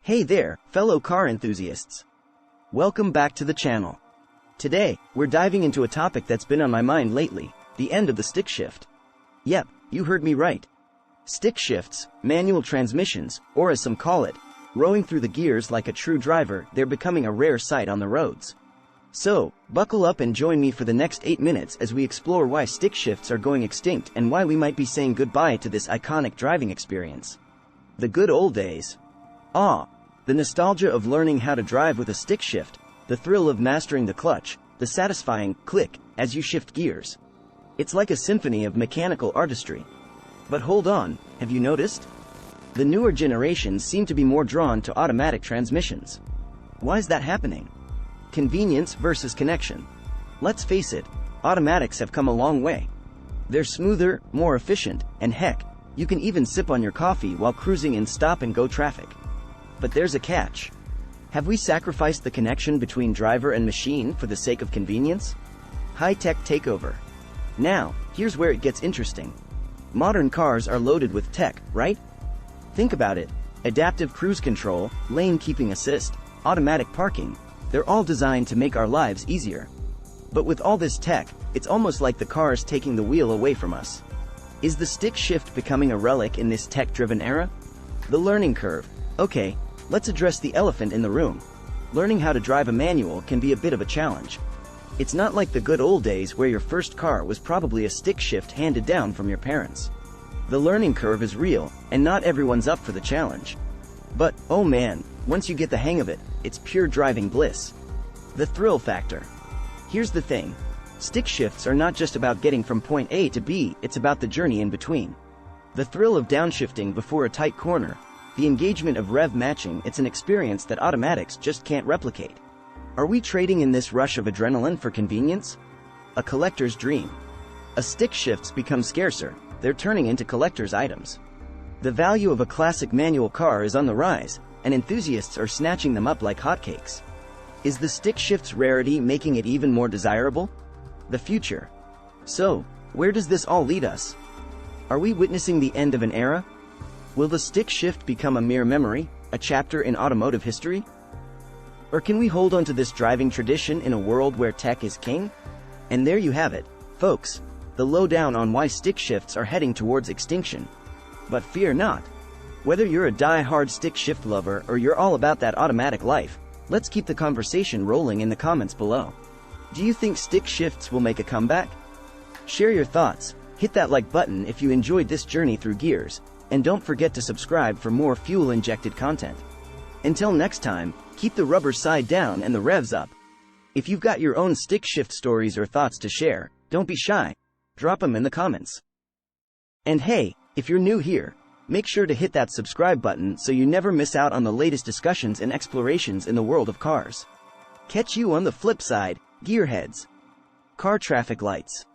Hey there, fellow car enthusiasts. Welcome back to the channel. Today, we're diving into a topic that's been on my mind lately, the end of the stick shift. Yep, you heard me right. Stick shifts, manual transmissions, or as some call it, rowing through the gears like a true driver, they're becoming a rare sight on the roads. So, buckle up and join me for the next 8 minutes as we explore why stick shifts are going extinct and why we might be saying goodbye to this iconic driving experience. The good old days. The nostalgia of learning how to drive with a stick shift, the thrill of mastering the clutch, the satisfying click as you shift gears. It's like a symphony of mechanical artistry. But hold on, have you noticed? The newer generations seem to be more drawn to automatic transmissions. Why is that happening? Convenience versus connection. Let's face it, automatics have come a long way. They're smoother, more efficient, and heck, you can even sip on your coffee while cruising in stop-and-go traffic. But there's a catch. Have we sacrificed the connection between driver and machine for the sake of convenience? High-tech takeover. Now, here's where it gets interesting. Modern cars are loaded with tech, right? Think about it. Adaptive cruise control, lane keeping assist, automatic parking, they're all designed to make our lives easier. But with all this tech, it's almost like the car's taking the wheel away from us. Is the stick shift becoming a relic in this tech-driven era? The learning curve. Okay, let's address the elephant in the room. Learning how to drive a manual can be a bit of a challenge. It's not like the good old days where your first car was probably a stick shift handed down from your parents. The learning curve is real, and not everyone's up for the challenge. But, oh man, once you get the hang of it, it's pure driving bliss. The thrill factor. Here's the thing. Stick shifts are not just about getting from point A to B, it's about the journey in between. The thrill of downshifting before a tight corner, the engagement of rev matching, it's an experience that automatics just can't replicate. Are we trading in this rush of adrenaline for convenience? A collector's dream. As stick shifts become scarcer, they're turning into collector's items. The value of a classic manual car is on the rise, and enthusiasts are snatching them up like hotcakes. Is the stick shift's rarity making it even more desirable? The future. So, where does this all lead us? Are we witnessing the end of an era? Will the stick shift become a mere memory, a chapter in automotive history? Or can we hold on to this driving tradition in a world where tech is king? And there you have it, folks, the lowdown on why stick shifts are heading towards extinction. But fear not. Whether you're a die-hard stick shift lover or you're all about that automatic life, let's keep the conversation rolling in the comments below. Do you think stick shifts will make a comeback? Share your thoughts, hit that like button if you enjoyed this journey through gears, and don't forget to subscribe for more fuel-injected content. Until next time, keep the rubber side down and the revs up. If you've got your own stick shift stories or thoughts to share, don't be shy. Drop them in the comments. And hey, if you're new here, make sure to hit that subscribe button so you never miss out on the latest discussions and explorations in the world of cars. Catch you on the flip side, gearheads. Car traffic lights.